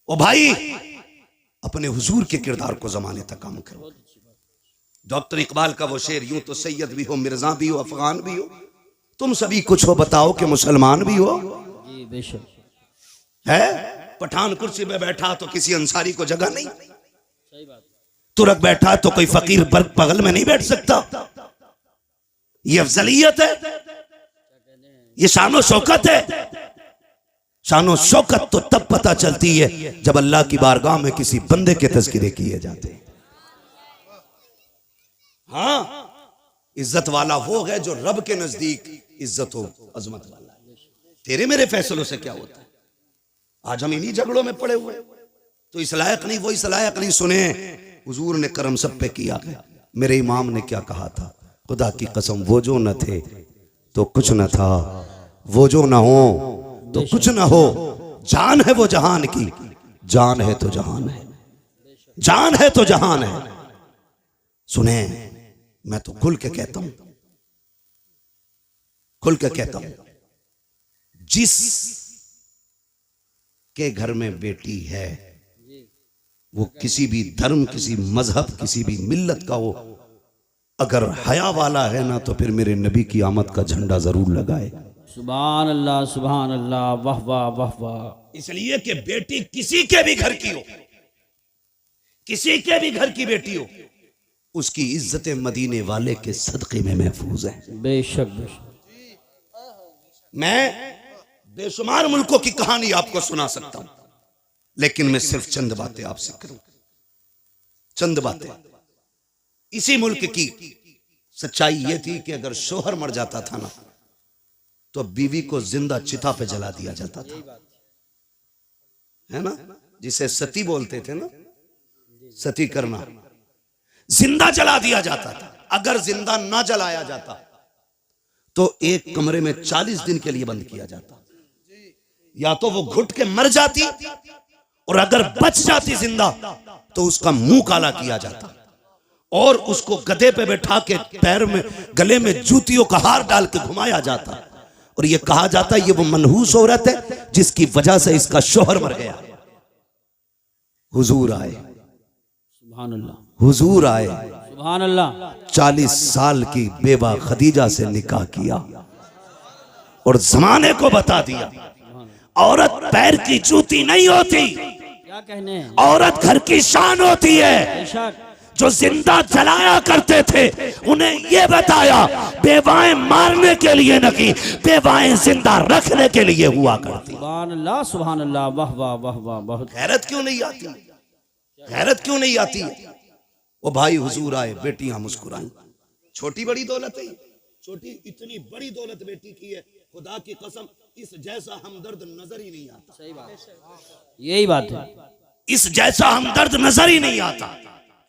ओ भाई, अपने हुजूर के किरदार को जमाने तक काम करो। डॉक्टर इकबाल का वो शेर, यूं तो सैयद भी हो, मिर्जा भी हो, अफगान भी हो, तुम सभी कुछ हो, बताओ कि मुसलमान भी हो। जी बेशक है पठान कुर्सी में बैठा तो किसी अंसारी को जगह नहीं, सही बात। तुरक बैठा तो कोई फकीर बर्ग बगल में नहीं बैठ सकता। ये अफजलियत है, ये शानो शौकत है। शानो शौकत तो तब पता चलती है जब अल्लाह की बारगाह में किसी बंदे के तज़किरे किए जाते हैं। हाँ, इज्जत वाला वो है जो रब के नजदीक इज्जत हो, अजमत वाला है। तेरे मेरे फैसलों से क्या होता है? आज हम इन्हीं झगड़ों में पड़े हुए, तो इस लायक नहीं वो इस लायक नहीं। सुने, हुजूर ने करम सब पे किया है। मेरे इमाम ने क्या कहा था? खुदा की कसम, वो जो न थे तो कुछ न था, वो जो न हो तो कुछ न हो। जान है वो जहान की, जान है तो जहान है, जान है तो जहान है। सुने, मैं तो खुल के कहता हूं, खुल के कहता हूं, जिस के घर में बेटी है वो किसी भी धर्म, किसी मजहब, किसी भी मिल्लत का हो, अगर हया वाला है ना तो फिर मेरे नबी की आमद का झंडा जरूर लगाए। सुभान अल्लाह, सुभान अल्लाह, वाह वाह वाह वाह। इसलिए कि बेटी किसी के भी घर की हो, किसी के भी घर की बेटी हो, उसकी इज्जत मदीने वाले के सदक़े में महफूज है। बेशक बेशक। मैं बेशुमार मुल्कों की कहानी आपको सुना सकता हूं, लेकिन मैं सिर्फ चंद बातें आपसे करूं, चंद बातें। इसी मुल्क की सच्चाई यह थी कि अगर शोहर मर जाता था ना तो बीवी को जिंदा चिता पे जला दिया जाता था, है ना, जिसे सती बोलते थे ना, सती करना, जिंदा जला दिया जाता था। अगर जिंदा ना जलाया जाता तो एक कमरे में 40 दिन के लिए बंद किया जाता। या तो वो घुट के मर जाती, और अगर बच जाती जिंदा तो उसका मुंह काला किया जाता और उसको गधे पे बैठा के पैर में, गले में जूतियों का हार डाल के घुमाया जाता, और ये कहा जाता ये वो मनहूस औरत है जिसकी वजह से इसका शोहर मर गया। हुजूर आए, सुभान अल्लाह, हुजूर आए, सुभान अल्लाह। 40 साल की बेवा खदीजा से निकाह किया और जमाने को बता दिया औरत पैर की जूती नहीं होती, क्या कहने हैं? औरत घर की शान होती है। बेशक। जो जिंदा जलाया करते थे उन्हें यह बताया बेवाएं मारने के लिए नहीं, बेवाएं जिंदा रखने के लिए हुआ करती। सुभान अल्लाह, सुभान अल्लाह, वाह वाह वाह वाह। बहुत गैरत क्यों नहीं आती? गैरत क्यों नहीं आती? वो भाई हुजूर आए, बेटियां मुस्कुराई। छोटी बड़ी दौलत है, छोटी इतनी बड़ी दौलत बेटी की है, खुदा की कसम इस जैसा हमदर्द नजर ही नहीं आता। सही बात, यही बात है। इस जैसा हमदर्द नजर ही नहीं आता।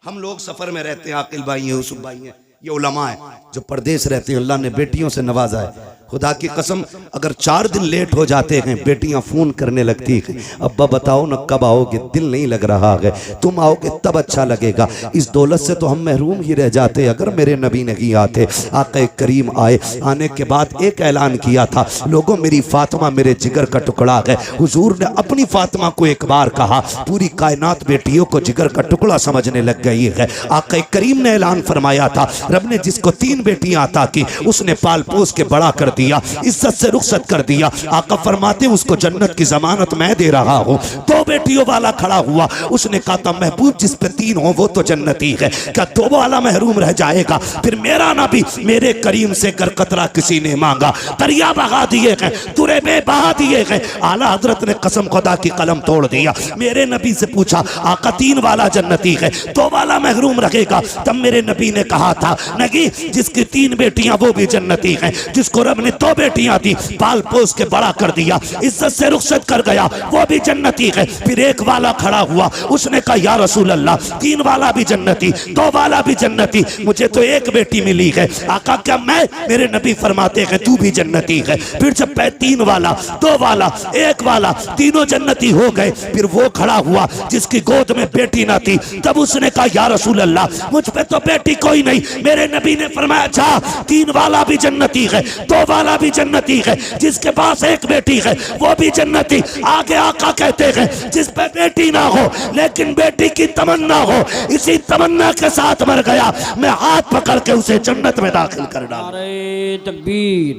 हम लोग सफर में रहते हैं, आकिल भाई हैं, यूसुफ भाई हैं, ये उलमा है जो परदेश रहते हैं, अल्लाह ने बेटियों से नवाजा है। खुदा की कसम अगर 4 दिन लेट हो जाते हैं, बेटियां फोन करने लगती हैं, अब्बा बताओ ना कब आओगे, दिल नहीं लग रहा है, तुम आओगे तब अच्छा लगेगा। इस दौलत से तो हम महरूम ही रह जाते अगर मेरे नबी नहीं आते। आक़ा करीम आए, आने के बाद एक ऐलान किया था, लोगों मेरी फातिमा मेरे जिगर का टुकड़ा है। हुजूर ने अपनी फातिमा को एक बार कहा, पूरी कायनात बेटियों को जिगर का टुकड़ा समझने लग गई है। आक़ा करीम ने ऐलान फरमाया था, रब ने जिसको 3 बेटियां अता की उसने पाल पोस के बड़ा कर दिया, इज्जत से रुखसत कर दिया। आका फरमाते उसको जन्नत की जमानत मैं दे रहा हूँ। 2 बेटियों वाला खड़ा हुआ, उसने कहा था महबूब जिस पे 3 हो वो तो जन्नती है, क्या 2 वाला महरूम रह जाएगा? फिर मेरा नबी मेरे करीम से कर कतरा किसी ने मांगा, दरिया बहा दिए गए, तुरे में बहा दिए गए। आला हजरत ने कसम खुदा की कलम तोड़ दिया। मेरे नबी से पूछा आका 3 वाला जन्नती है, 2 वाला महरूम रहेगा? तब मेरे नबी ने कहा था नहीं, जिसकी 3 बेटियां वो भी जन्नती हैं, जिसको रब ने 2 बेटियां दी, पाल पोस के बड़ा कर दिया, इज्जत से रुखसत कर गया, वो भी जन्नती है। फिर एक वाला खड़ा हुआ, उसने कहा या रसूल अल्लाह 3 वाला भी जन्नती, 2 वाला भी जन्नती, मुझे तो 1 बेटी मिली है। आका क्या मैं? मेरे नबी फरमाते हैं तू भी जन्नती है। फिर जब 3 वाला, 2 वाला, 1 वाला, तीनों जन्नती हो गए, फिर वो खड़ा हुआ जिसकी गोद में बेटी ना थी, तब उसने कहा या रसूल अल्लाह मुझ पे तो बेटी कोई नहीं। मेरे नबी ने फरमाया जा 3 वाला भी जन्नती है, 2 वाला वाला भी जन्नती है, जिसके पास एक बेटी है वो भी जन्नती। आगे आका कहते हैं जिस पे बेटी ना हो लेकिन बेटी की तमन्ना हो, इसी तमन्ना के साथ मर गया, मैं हाथ पकड़ के उसे जन्नत में दाखिल कर डालूं। नारे तकबीर,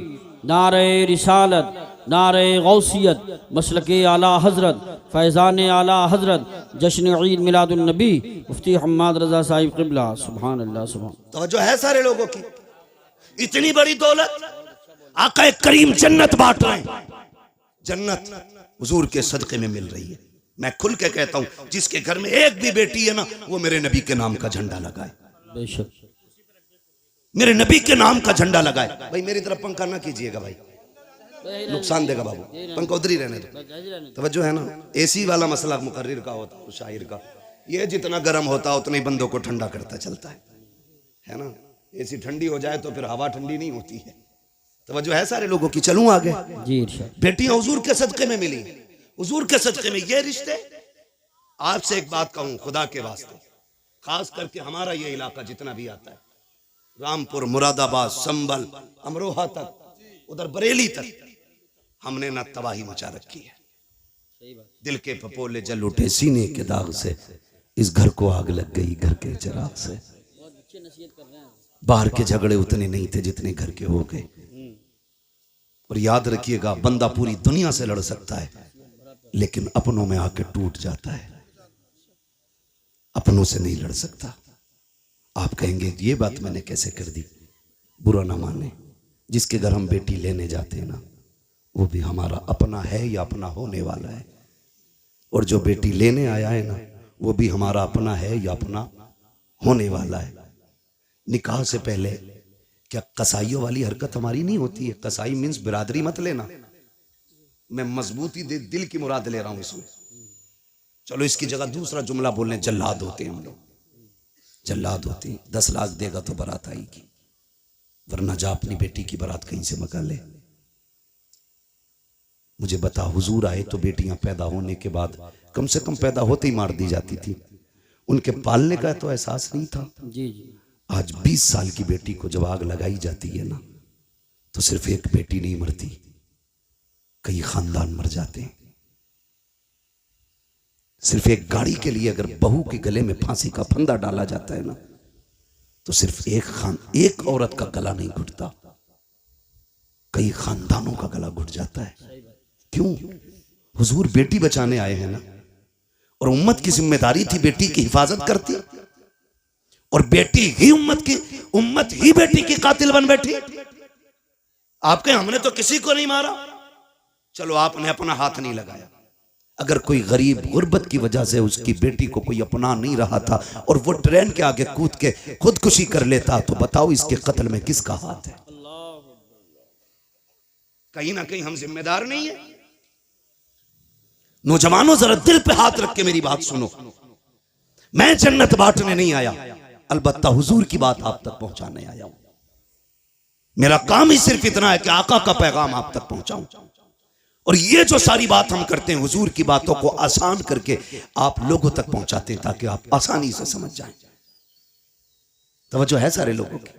नारे रिसालत, नारे गौसियत, मसलके आला हजरत, फैज़ान आला हजरत, जश्न ईद मिलादुन नबी मुफ्ती हम्माद रजा साहिब क़िबला। सुभान अल्लाह सुभान। तो जो है सारे लोगों की इतनी बड़ी दौलत, आका करीम जन्नत बांट रहे हैं, जन्नत हुजूर के सदक़े में मिल रही है। मैं खुल के कहता हूं जिसके घर में एक भी बेटी है ना, वो मेरे नबी के नाम का झंडा लगाए, बेशक मेरे नबी के नाम का झंडा लगाए। भाई मेरी तरफ पंखा ना कीजिएगा भाई, नुकसान देगा बाबू, पंखा उधर ही रहने दो। तवज्जो है ना, एसी वाला मसला मुकर्रिर का होता है, शायर का, ये जितना गर्म होता है उतना ही बंदों को ठंडा करता चलता है ना। एसी ठंडी हो जाए तो फिर हवा ठंडी नहीं होती है। तवज्जो है सारे लोगों की। चलूं आगे। जी इरशाद। बेटियां हुजूर के सदके में मिली, हुजूर के सदके में ये रिश्ते। आपसे एक बात कहूं खुदा के वास्ते, खास करके हमारा ये इलाका जितना भी आता है, रामपुर, मुरादाबाद, संभल, अमरोहा तक, उधर बरेली तक, हमने ना तबाही मचा रखी है। दिल के पपोले जल उठे सीने के दाग से, इस घर को आग लग गई घर के चिराग से। बाहर के झगड़े उतने नहीं थे जितने घर के हो गए। और याद रखिएगा, बंदा पूरी दुनिया से लड़ सकता है लेकिन अपनों में आके टूट जाता है, अपनों से नहीं लड़ सकता। आप कहेंगे ये बात मैंने कैसे कर दी, बुरा ना माने। जिसके घर हम बेटी लेने जाते हैं ना, वो भी हमारा अपना है या अपना होने वाला है। और जो बेटी लेने आया है ना, वो भी हमारा अपना है या अपना होने वाला है। निकाह से पहले क्या कसाईयों वाली हरकत हमारी नहीं होती है? कसाई मीन्स बिरादरी मत लेना, मैं मजबूती दिल की मुराद ले रहा हूं इसमें। चलो इसकी जगह दूसरा जुमला बोलने, जल्लाद होते हैं हम लोग, जल्लाद होते हैं। 10 लाख देगा तो बारात आएगी, वरना जा अपनी बेटी की बारात कहीं से मंगा ले। मुझे बता, हुजूर आए तो बेटियां पैदा होने के बाद कम से कम पैदा होते ही मार दी जाती थी, उनके पालने का तो एहसास नहीं था। जी जी। आज 20 साल की बेटी को जब आग लगाई जाती है ना, तो सिर्फ एक बेटी नहीं मरती, कई खानदान मर जाते हैं। सिर्फ एक गाड़ी के लिए अगर बहू के गले में फांसी का फंदा डाला जाता है ना, तो सिर्फ एक औरत का गला नहीं घुटता, कई खानदानों का गला घुट जाता है। क्यों? हुजूर बेटी बचाने आए हैं ना, और उम्मत की जिम्मेदारी थी बेटी की हिफाजत करती, और बेटी ही उम्मत ही बेटी की कातिल बन बैठी। आपके हमने तो किसी को नहीं मारा, चलो आपने अपना हाथ नहीं लगाया। अगर कोई गरीब गुर्बत की वजह से उसकी बेटी को कोई अपना नहीं रहा था और वो ट्रेन के आगे कूद के खुदकुशी कर लेता, तो बताओ इसके कत्ल में किसका हाथ है? कहीं ना कहीं हम जिम्मेदार नहीं है। नौजवानों जरा दिल पे हाथ रख के मेरी बात सुनो, मैं जन्नत बांटने नहीं आया, अलबत्ता हुजूर की बात आप तक पहुंचाने आया हूं। मेरा काम ही सिर्फ इतना है कि आका का पैगाम आप तक पहुंचाऊं। और ये जो सारी बात हम करते हैं, हुजूर की बातों को आसान करके आप लोगों तक पहुंचाते हैं ताकि आप आसानी से समझ जाएं। तवज्जो है सारे लोगों की?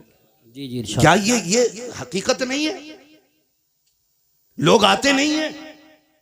जी जी इरशाद। क्या ये हकीकत नहीं है? लोग आते नहीं है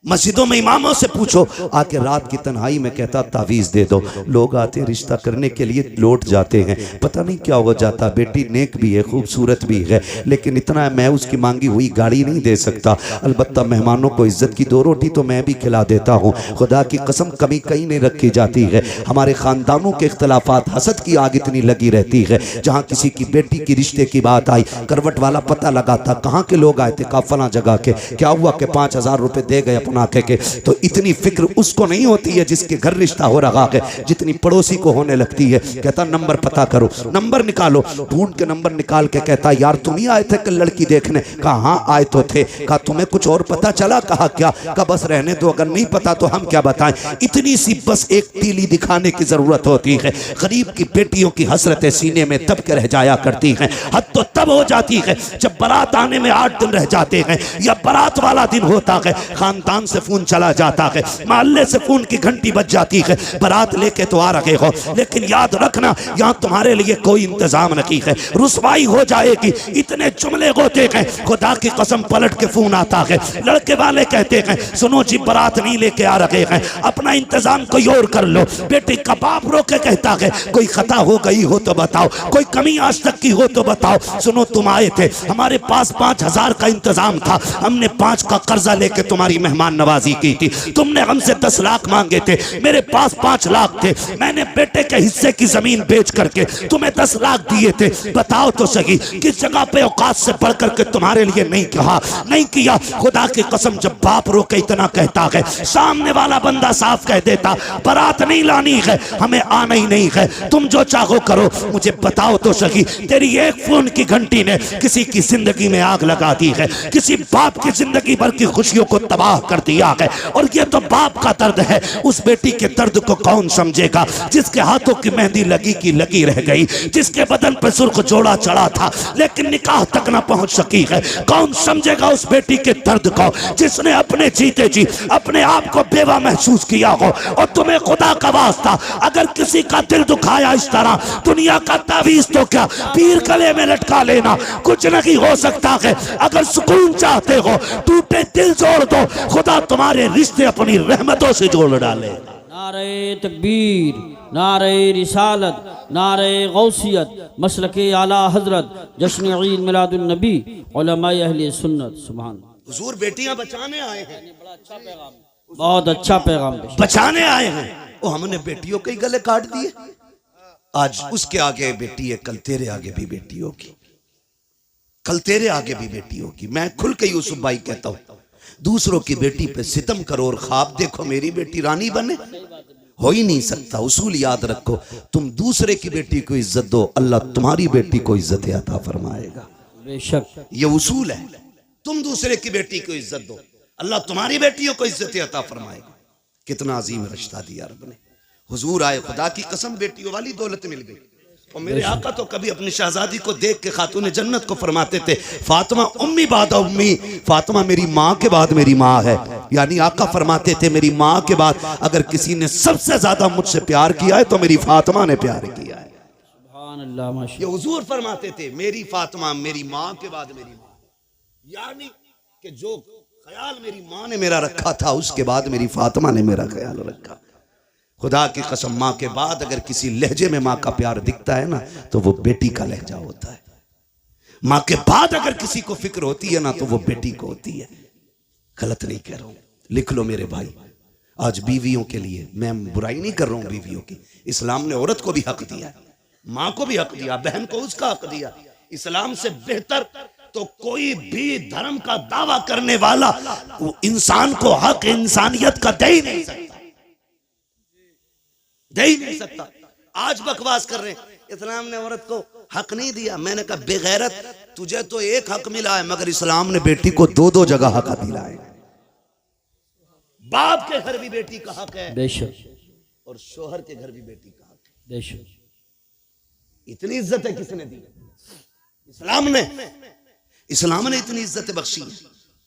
मस्जिदों में, इमामों से पूछो, आके रात की तन्हाई में कहता तावीज़ दे दो। लोग आते रिश्ता करने के लिए, लौट जाते हैं, पता नहीं क्या हो जाता। बेटी नेक भी है, खूबसूरत भी है, लेकिन इतना है मैं उसकी मांगी हुई गाड़ी नहीं दे सकता। अलबत्ता मेहमानों को इज्जत की 2 रोटी तो मैं भी खिला देता हूँ। खुदा की कसम कमी कहीं नहीं रखी जाती है। हमारे खानदानों के इख्तलाफात, हसद की आग इतनी लगी रहती है। जहाँ किसी की बेटी की रिश्ते की बात आई, करवट वाला पता लगाता कहाँ के लोग आए थे, कहा फला जगह के, क्या हुआ कि 5000 रुपए दे गए अपना के। तो इतनी फिक्र उसको नहीं होती है जिसके घर रिश्ता हो रहा है, जितनी पड़ोसी को होने लगती है। कहता नंबर पता करो, नंबर निकालो, ढूंढ के नंबर निकाल के कहता यार तुम ही आए थे कल लड़की देखने? कहा हाँ आए तो थे। कहा तुम्हें कुछ और पता चला? कहा क्या? कहा बस रहने दो, अगर नहीं पता तो हम क्या बताएं। इतनी सी बस एक तीली दिखाने की जरूरत होती है। गरीब की बेटियों की हसरतें सीने में दब के रह जाया करती हैं। हद तो तब हो जाती है जब बारात आने में 8 दिन रह जाते हैं या बारात वाला दिन होता है, खानदान दुकान से फोन चला जाता है, मोहल्ले से फोन की घंटी बज जाती है, बारात लेके तो आ रहे हो, लेकिन याद रखना यहाँ तुम्हारे लिए कोई इंतजाम नहीं है, रुसवाई हो जाएगी। इतने जुमले होते हैं, खुदा की कसम पलट के फोन आता है, लड़के वाले कहते हैं सुनो जी बारात नहीं लेके आ रहे हैं, अपना इंतजाम कोई और कर लो। बेटी का बाप रो के कहता है कोई खता हो गई हो तो बताओ, कोई कमी आज तक की हो तो बताओ। सुनो तुम आए थे, हमारे पास 5,000 का इंतजाम था, हमने 5 का कर्जा लेके तुम्हारी मेहमान नवाजी की थी, तुमने हमसे 10 लाख मांगे थे, मेरे पास 5 लाख थे, मैंने बेटे के हिस्से की जमीन बेच करके तुम्हें 10 लाख दिए थे। बताओ तो सही किस जगह पे औकात से बढ़ करके तुम्हारे लिए नहीं कहा, नहीं किया। खुदा की कसम जब बाप रो के इतना कहता है, सामने वाला बंदा साफ कह देता बारात नहीं लानी है, हमें आना ही नहीं है, तुम जो चाहो करो। मुझे बताओ तो सही तेरी एक फोन की घंटी ने किसी की जिंदगी में आग लगा दी है, किसी बाप की जिंदगी भर की खुशियों को तबाह कर दिया है। और ये तो बाप का दर्द है, उस बेटी के दर्द को कौन समझेगा जिसके हाथों की मेहंदी लगी की लगी रह गई, जिसके बदन पर सुर्ख जोड़ा चढ़ा था लेकिन निकाह तक ना पहुंच सकी है। कौन समझेगा उस बेटी के दर्द को जिसने अपने जीते जी अपने आप को बेवा महसूस किया हो। और तुम्हें खुदा का वास्ता अगर किसी का दिल दुखाया इस तरह, दुनिया का तावीज तो क्या पीर गले में लटका लेना, कुछ नहीं हो सकता है। अगर सुकून चाहते हो टूटे दिल जोड़ दो, खुदा तुम्हारे रिश्ते अपनी रहमतों से जोड़ डाले। नारे तकबीर, नारे रिसालत, नारे गौसियत, मसलके आला हजरत, जश्न ईद मिलादुन नबी, उलमाए अहले सुन्नत। सुभान हुजूर बेटियां बचाने आए हैं, बहुत अच्छा पैगाम बचाने आए हैं। वो हमने बेटियों के गले काट दिए, आज उसके आगे बेटी है, कल तेरे आगे भी बेटी होगी, कल तेरे आगे भी बेटी होगी। मैं खुल के यूसुफ भाई कहता हूं, दूसरों की बेटी पे सितम करो और ख्वाब देखो मेरी बेटी रानी बने, हो ही नहीं सकता। उसूल याद रखो, तुम दूसरे की बेटी को इज्जत दो, अल्लाह तुम्हारी बेटी को इज्जत अता फरमाएगा। बेशक ये उसूल है, तुम दूसरे की बेटी को इज्जत दो, अल्लाह तुम्हारी बेटियों को इज्जत अता फरमाएगा। कितना अजीम रिश्ता दिया रब ने। हुजूर आए, खुदा की कसम बेटियों वाली दौलत मिल गई। और मेरे आका तो कभी अपनी शहजादी को देख के खातून जन्नत को फरमाते थे, फातिमा उम्मी बाद उम्मी, फातिमा मेरी माँ के बाद मेरी माँ है। यानी आका फरमाते थे मेरी माँ के बाद अगर किसी ने सबसे ज्यादा मुझसे प्यार किया है तो मेरी फातिमा ने प्यार किया है। सुभान अल्लाह, माशाअल्लाह। ये हुजूर फरमाते थे मेरी फातिमा मेरी माँ के बाद मेरी माँ, यानी कि जो ख्याल मेरी माँ ने मेरा रखा था उसके बाद मेरी फातिमा ने मेरा ख्याल रखा। खुदा की कसम माँ के बाद अगर किसी लहजे में माँ का प्यार दिखता है ना तो वो बेटी का लहजा होता है। माँ के बाद अगर किसी को फिक्र होती है ना तो वो बेटी को होती है। गलत नहीं कह रहा हूं, लिख लो मेरे भाई। आज बीवियों के लिए मैं बुराई नहीं कर रहा हूं, बीवियों की इस्लाम ने औरत को भी हक दिया, माँ को भी हक दिया, बहन को उसका हक दिया। इस्लाम से बेहतर तो कोई भी धर्म का दावा करने वाला वो इंसान को हक इंसानियत का दे ही नहीं सकता, दे ही नहीं सकता। आज बकवास कर रहे हैं इस्लाम ने औरत को हक नहीं दिया। मैंने कहा बेगैरत, तुझे तो एक हक मिला है मगर इस्लाम ने बेटी को 2-2 जगह हक दिला है। बाप के घर भी बेटी का हक है बेशक, और शोहर के घर भी बेटी का हक है। बेशक इतनी इज्जत है किसने दी? इस्लाम ने, इस्लाम ने इतनी इज्जत बख्शी है।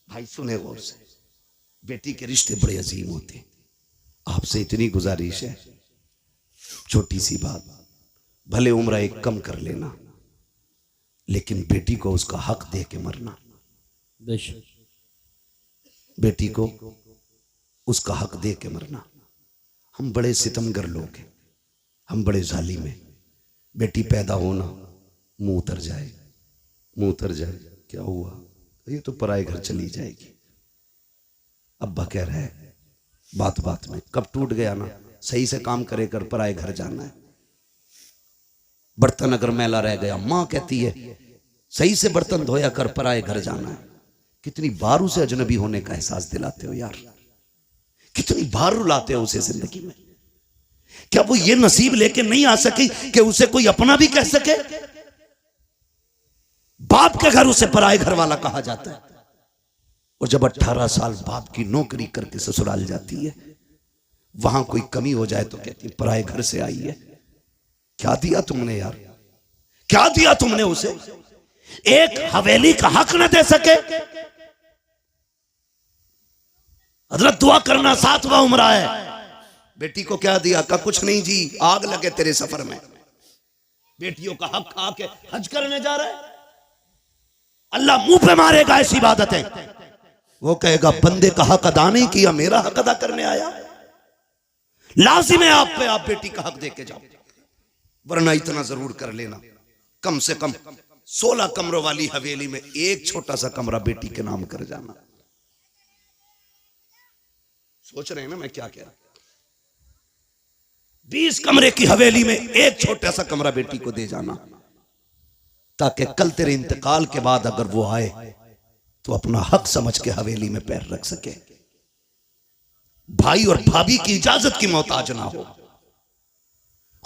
भाई सुने गौर से, बेटी के रिश्ते बड़े अजीम होते हैं। आपसे इतनी गुजारिश है, छोटी सी बात, भले उम्र एक कम कर लेना लेकिन बेटी को उसका हक दे के मरना। बेशक बेटी को उसका हक दे के मरना। हम बड़े सितमगर लोग हैं, हम बड़े जालिम हैं। बेटी पैदा होना, मुंह उतर जाए, मुंह उतर जाए, क्या हुआ, ये तो पराए घर चली जाएगी। अब्बा कह रहा है बात बात में, कब टूट गया ना, सही से काम करे कर, पराए घर जाना है। बर्तन अगर मैला रह गया, माँ कहती है सही से बर्तन धोया कर, पराए घर जाना है। कितनी बार उसे अजनबी होने का एहसास दिलाते हो यार, कितनी बार रुलाते हो उसे जिंदगी में। क्या वो ये नसीब लेके नहीं आ सकी कि उसे कोई अपना भी कह सके? बाप के घर उसे पराए घर वाला कहा जाता है। और जब 18 साल बाप की नौकरी करके ससुराल जाती है, वहां कोई कमी हो जाए तो कहती है पराए घर से आई है। क्या दिया तुमने यार, क्या दिया तुमने उसे? एक हवेली का हक न दे सके। हजरत दुआ करना 7वां उम्रा है। बेटी को क्या दिया? का कुछ नहीं जी, आग लगे तेरे सफर में। बेटियों का हक खा के हज करने जा रहा है, अल्लाह मुंह पे मारेगा ऐसी इबादतें। वो कहेगा बंदे का हक अदा नहीं किया, मेरा हक अदा करने आया। लाजिम है आप पे, आप बेटी का हक दे के जाओ, वरना इतना जरूर कर लेना, कम से कम 16 कमरों वाली हवेली में एक छोटा सा कमरा बेटी के नाम कर जाना। सोच रहे हैं ना मैं क्या कह रहा? 20 कमरे की हवेली में एक छोटा सा कमरा बेटी को दे जाना, ताकि कल तेरे इंतकाल के बाद अगर वो आए तो अपना हक समझ के हवेली में पैर रख सके, भाई और भाभी की इजाजत की मोहताज ना हो।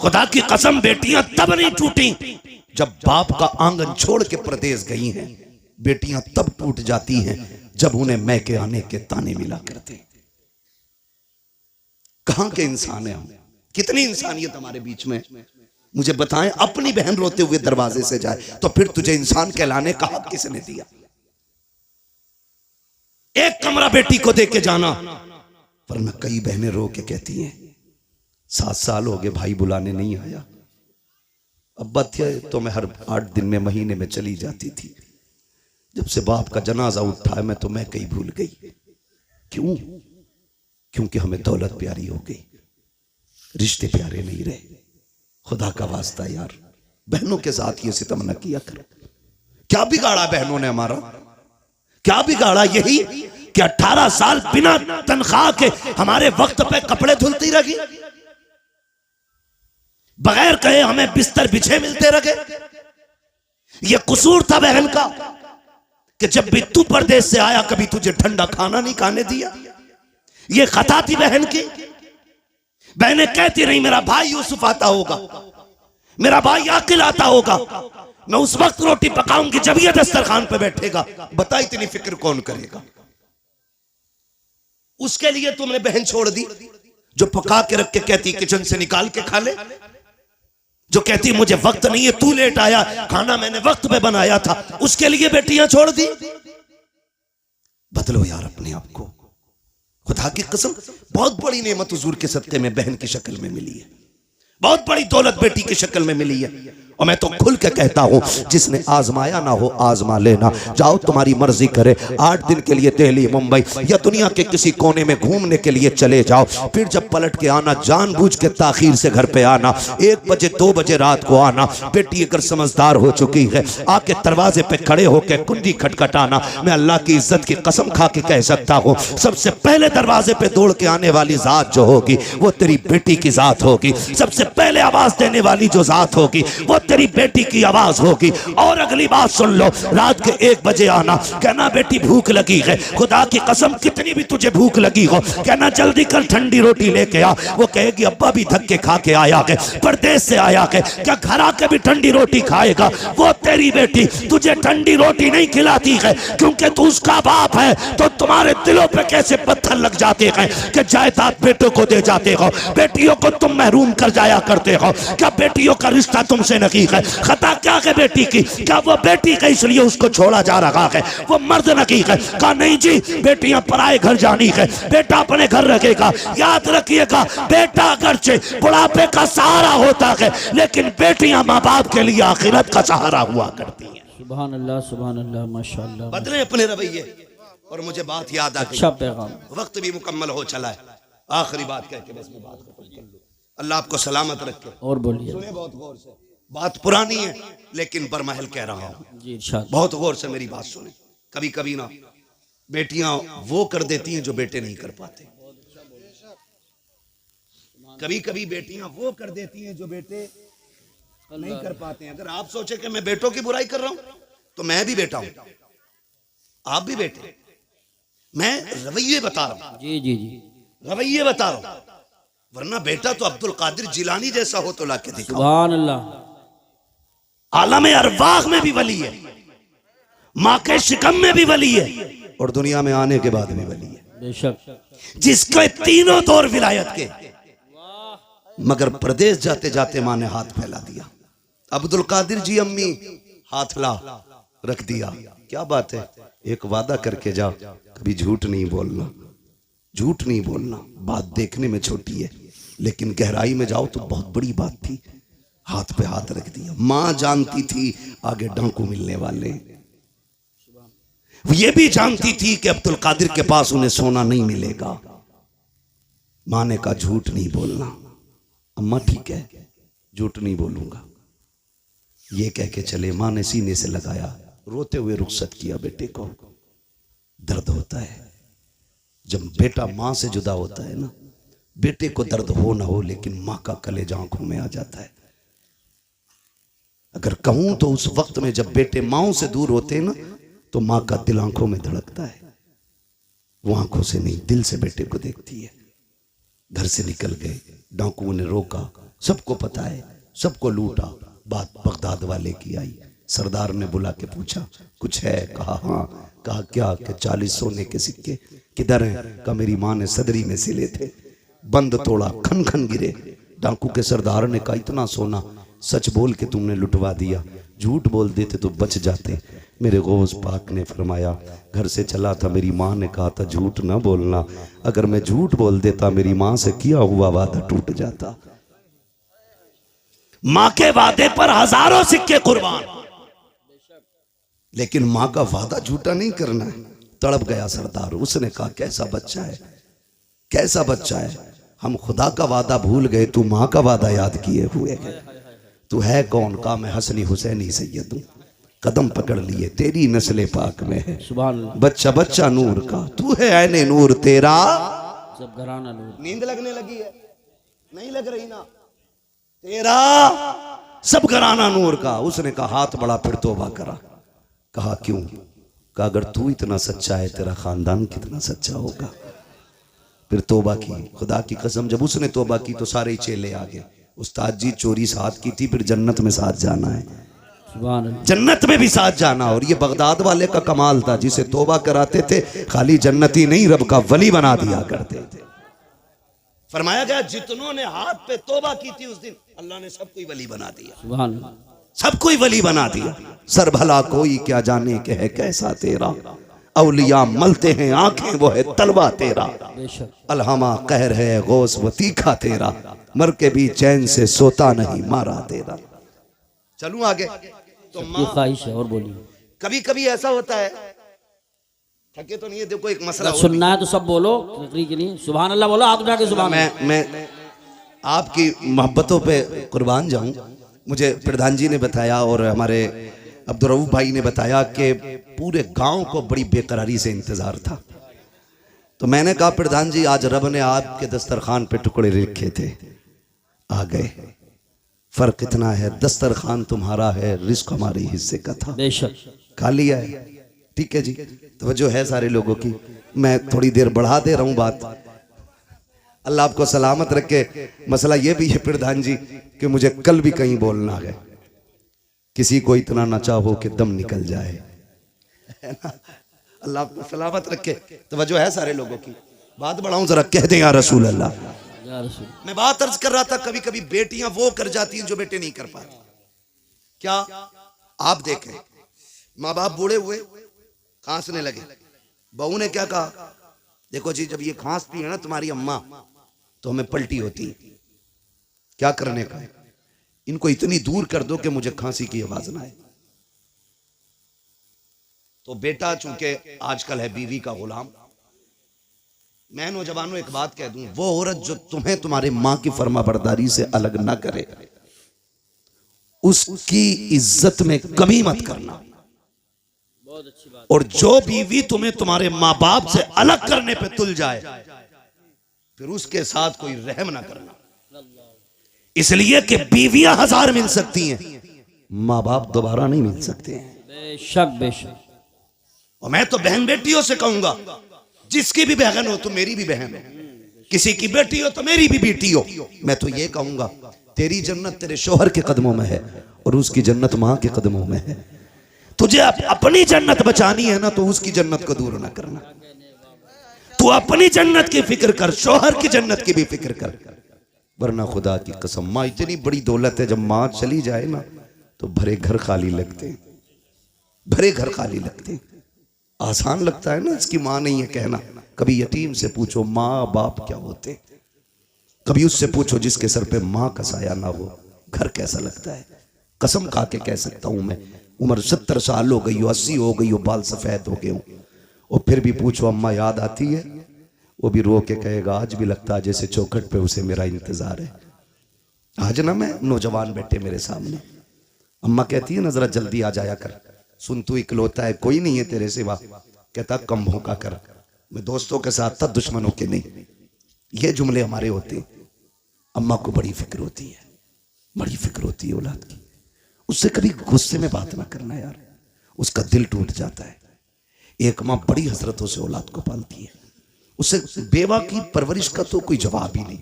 खुदा की कसम बेटियां तब नहीं टूटी जब बाप का आंगन छोड़ के प्रदेश गई हैं। बेटियां तब टूट जाती हैं जब उन्हें मैके आने के ताने मिला करते। कहां के इंसान हैं हम? कितनी इंसानियत हमारे बीच में? मुझे बताएं, अपनी बहन रोते हुए दरवाजे से जाए तो फिर तुझे इंसान कहलाने का हक किसने दिया? एक कमरा बेटी को दे के जाना, वरना कई बहनें रो के कहती हैं 7 साल हो गए भाई बुलाने नहीं आया। अब्बा थे तो मैं हर 8 दिन में, महीने में चली जाती थी। जब से बाप का जनाजा उठा मैं तो मैं कहीं भूल गई। क्यों? क्योंकि हमें दौलत प्यारी हो गई, रिश्ते प्यारे नहीं रहे। खुदा का वास्ता यार, बहनों के साथ ये सितम न किया कर। क्या बिगाड़ा बहनों ने हमारा? क्या बिगाड़ा? यही कि 18 साल बिना तनख्वाह के हमारे वक्त पे कपड़े धुलती रही, बगैर कहे हमें बिस्तर बिछे मिलते रहे। यह कसूर था बहन का कि जब भी तू परदेश से आया कभी तुझे ठंडा खाना नहीं खाने दिया। यह खता थी बहन की। बहनें कहती रही मेरा भाई यूसुफ आता होगा, मेरा भाई आकिल आता होगा, मैं उस वक्त रोटी पकाऊंगी जब यह दस्तरखान पे बैठेगा। बता इतनी फिक्र कौन करेगा? उसके लिए तुमने बहन छोड़ दी जो पका के रख के कहती किचन से निकाल के खा ले, जो कहती मुझे वक्त नहीं है, तू लेट आया, खाना मैंने वक्त पे बनाया था, उसके लिए बेटियां छोड़ दी। बदलो यार अपने आप को। खुदा की कसम बहुत बड़ी नेमत हुजूर के सदके में बहन की शक्ल में मिली है, बहुत बड़ी दौलत बेटी की शक्ल में मिली है। और मैं तो खुल के कहता हूं, जिसने आजमाया ना हो आजमा लेना। जाओ तुम्हारी मर्जी करे, 8 दिन के लिए दिल्ली, मुंबई या दुनिया के किसी कोने में घूमने के लिए चले जाओ। फिर जब पलट के आना, जानबूझ के ताखीर से घर पे आना, 1 बजे 2 बजे रात को आना। बेटी अगर समझदार हो चुकी है, आके दरवाजे पे खड़े होकर कुंडी खटखटाना। मैं अल्लाह की इज्जत की कसम खा के कह सकता हूं, सबसे पहले दरवाजे पे दौड़ के आने वाली जात जो होगी वो तेरी बेटी की जात होगी। सबसे पहले आवाज देने वाली जो जात होगी वो तेरी बेटी की आवाज होगी। और अगली बात सुन लो, रात के 1 बजे आना, कहना बेटी भूख लगी है। खुदा की कसम कितनी भी तुझे भूख लगी हो, कहना जल्दी कर ठंडी रोटी लेके आ। वो कहेगी अब्बा भी धक्के खा के आया है, परदेश से आया है, क्या घर आके भी ठंडी रोटी खाएगा? वो तेरी बेटी तुझे ठंडी रोटी नहीं खिलाती है क्योंकि तू उसका बाप है। तो तुम्हारे दिलों पे कैसे पत्थर लग जाते हैं कि जायदाद बेटों को दे जाते हो, बेटियों को तुम महरूम कर जाया करते हो। क्या बेटियों का रिश्ता तुमसे नहीं है? खता क्या है बेटी की? क्या वो बेटी का इसलिए उसको छोड़ा जा रहा है? वो मर्द नहीं है। कहा नहीं जी, बेटियां पराए घर जानी है, बेटा अपने घर रखेगा। याद रखिएगा, बेटा अगरचे बुढ़ापे का सहारा होता है, लेकिन बेटियां माँ बाप के लिए आखिरत का सहारा हुआ करती हैं। सुभान अल्लाह, माशाअल्लाह। बदले अपने रवैये। और मुझे बात याद आ गई, अच्छा पैगाम। वक्त भी मुकम्मल हो चला है। आखिरी बात कह के बस मैं बात खत्म कर लूं। अल्लाह आपको सलामत रखे। और बोलिए। सुने बहुत गौर से, बात पुरानी है लेकिन बरमहल कह रहा हूं जी, इरशाद। बहुत गौर से मेरी बात सुने। कभी कभी ना बेटियां वो कर देती हैं जो बेटे नहीं कर पाते। कभी कभी बेटियां वो कर देती हैं जो बेटे नहीं कर पाते हैं। अगर आप सोचे कि मैं बेटों की बुराई कर रहा हूं तो मैं भी बेटा हूं, आप भी बेटे। मैं रवैये बता रहा हूं, जी जी जी, रवैये बता रहा हूं। वरना बेटा तो अब्दुल कादिर जिलानी जैसा हो तो लाके दिखाओ। सुभान अल्लाह। आलम अरवाह में भी वली है, माँ के शिकम में भी वली है, और दुनिया में आने के बाद भी वली है। बेशक। जिसके 3 दौर विलायत के, मगर प्रदेश जाते जाते माँ ने हाथ फैला दिया। अब्दुल कादिर जी अम्मी हाथ ला रख दिया। क्या बात है, एक वादा करके जाओ, कभी झूठ नहीं बोलना। झूठ नहीं बोलना। बात देखने में छोटी है लेकिन गहराई में जाओ तो बहुत बड़ी बात थी। हाथ पे हाथ रख दिया। मां जानती थी आगे डांकू मिलने वाले, ये भी जानती थी कि अब्दुल कादिर के पास उन्हें सोना नहीं मिलेगा। मां ने कहा झूठ नहीं बोलना। अम्मा ठीक है झूठ नहीं बोलूंगा, ये कह के चले। मां ने सीने से लगाया, रोते हुए रुखसत किया। बेटे को दर्द होता है जब बेटा मां से जुदा होता है ना, बेटे को दर्द हो ना हो लेकिन मां का कलेजा आंखों में आ जाता है। अगर कहूं तो उस वक्त में जब बेटे माओ से दूर होते हैं ना तो मां का दिल आंखों में धड़कता है। वो आंखों से नहीं दिल से बेटे को देखती है। घर से निकल गए, डाकुओं ने रोका, सबको पता है, सबको लूटा। बात बगदाद वाले की आई। सरदार ने बुला के पूछा कुछ है? कहा हाँ। कहा क्या? कि 40 सोने के सिक्के। किधर हैं? कहा मेरी मां ने सदरी में सिले थे। बंद तोड़ा, खन खन गिरे। डाकू के सरदार ने कहा इतना सोना सच बोल के तुमने लुटवा दिया, झूठ बोल देते तो बच जाते। मेरे गौस पाक ने फरमाया घर से चला था, मेरी माँ ने कहा था झूठ ना बोलना। अगर मैं झूठ बोल देता मेरी माँ से किया हुआ वादा टूट जाता। माँ के वादे पर हजारों सिक्के कुर्बान, लेकिन माँ का वादा झूठा नहीं करना है। तड़प गया सरदार। उसने कहा कैसा बच्चा है, कैसा बच्चा है। हम खुदा का वादा भूल गए, तू माँ का वादा याद किए हुए है। तू है कौन? का मैं हसनी हुसैनी सैयद हूं। कदम पकड़ लिए, तेरी नस्ले पाक में है। बच्चा बच्चा नूर का, तू है ऐने नूर तेरा सब घराना नूर। नींद लगने लगी है? नहीं लग रही ना? तेरा सब घराना नूर का। उसने कहा हाथ बड़ा, फिर तौबा करा। कहा क्यों? कहा अगर तू इतना सच्चा है तेरा खानदान कितना सच्चा होगा। फिर तौबा की। खुदा की कसम जब उसने तौबा की तो सारे चेले आ गए। उस्ताद जी चोरी साथ की थी, फिर जन्नत में साथ जाना है, जन्नत में भी साथ जाना। और ये बगदाद वाले का कमाल था, जिसे तौबा कराते थे खाली जन्नती नहीं रब का वली बना दिया करते थे। फरमाया गया जितनों ने हाथ पे तौबा की थी उस दिन अल्लाह ने सबको वली बना दिया, सबको वली बना दिया। सर भला कोई क्या जाने के है कैसा तेरा, औलिया मलते हैं आंखें वो है तलवा तेरा। अलहमा कहर है गौस वो तीखा तेरा, मर के भी चैन से सोता नहीं मारा तेरा। चलूं आगे तो ख्वाहिश है और बोलिए। कभी कभी ऐसा होता है, थके तो नहीं है? देखो एक मसला सुनना है तो सब बोलो के लिए सुभान अल्लाह बोलो। आप उठा के सुभान। मैं आपकी मोहब्बतों पे कुर्बान जाऊं। मुझे प्रधान जी ने बताया और हमारे अब्दुर्रऊफ भाई ने बताया कि पूरे गांव को बड़ी बेकरारी से इंतजार था। तो मैंने कहा प्रधान जी आज रब ने आपके दस्तरखान पे टुकड़े रखे थे, आ गए। फर्क इतना है दस्तरखान तुम्हारा है, रिस्क हमारे हिस्से का था, बेशक खा लिया है। ठीक है जी, तवज्जो है सारे लोगों की। मैं थोड़ी देर बढ़ा दे रहा हूं बात, अल्लाह आपको सलामत रखे। मसला ये भी है प्रधान जी कि मुझे कल भी कहीं बोलना है, किसी को इतना ना चाहो कि दम निकल जाए, है ना? अल्लाह आपको सलामत रखे। तवज्जो है सारे लोगों की। बात बढ़ाऊं जरा, कह दें या रसूल अल्लाह। मैं बात अर्ज कर रहा था कभी कभी बेटियां वो कर जाती हैं जो बेटे नहीं कर पाते। क्या आप देखें, माँ बाप बूढ़े हुए, खांसने लगे, बहू ने क्या कहा, देखो जी जब ये खांसती है ना तुम्हारी अम्मा तो हमें पलटी होती है, क्या करने का है, इनको इतनी दूर कर दो कि मुझे खांसी की आवाज ना आए। तो बेटा चूंकि आजकल है बीवी का गुलाम। मैं नौजवानों एक बात कह दूं, वो औरत जो तुम्हें तुम्हारे मां की फर्माबरदारी से अलग ना करे उसकी इज्जत में कमी मत करना। बहुत अच्छी बात। और जो बीवी तुम्हें तुम्हारे माँ बाप से अलग करने पे तुल जाए फिर उसके साथ कोई रहम ना करना, इसलिए कि बीवियां 1000 मिल सकती हैं, माँ बाप दोबारा नहीं मिल सकते हैं। बेशक बेशक। और मैं तो बहन बेटियों से कहूंगा, जिसकी भी बहन हो तो मेरी भी बहन हो, किसी की बेटी हो तो मेरी भी बेटी हो। मैं तो ये कहूंगा तेरी जन्नत तेरे शोहर के कदमों में है और उसकी जन्नत मां के कदमों में है। तुझे अपनी जन्नत बचानी है ना तो उसकी जन्नत को दूर ना करना। तू अपनी जन्नत की फिक्र कर, शोहर की जन्नत की भी फिक्र कर, वरना खुदा की कसम मां इतनी बड़ी दौलत है, जब मां चली जाए ना तो भरे घर खाली लगते हैं, भरे घर खाली लगते हैं। आसान लगता है ना इसकी मां नहीं है कहना, कभी यतीम से पूछो माँ बाप क्या होते, कभी उससे पूछो जिसके सर पे माँ का साया ना हो, घर कैसा लगता है। कसम खा के कह सकता हूं मैं, उम्र 70 साल हो गई हो, 80 हो गई हो, बाल सफेद हो गए हो, और फिर भी पूछो अम्मा याद आती है, वो भी रो के कहेगा आज भी लगता है जैसे चौखट पे उसे मेरा इंतजार है। आज ना मैं नौजवान बैठे मेरे सामने, अम्मा कहती है ना जरा जल्दी आ जाया कर, सुन तू इकलौता है, कोई नहीं है तेरे सिवा। कहता कम भौंका कर, मैं दोस्तों के साथ था दुश्मनों के नहीं। ये जुमले हमारे होते हैं। अम्मा को बड़ी फिक्र होती है, बड़ी फिक्र होती है औलाद की। उससे कभी गुस्से में बात ना करना यार, उसका दिल टूट जाता है। एक माँ बड़ी हसरतों से औलाद को पालती है, उसे बेवा की परवरिश का तो कोई जवाब ही नहीं।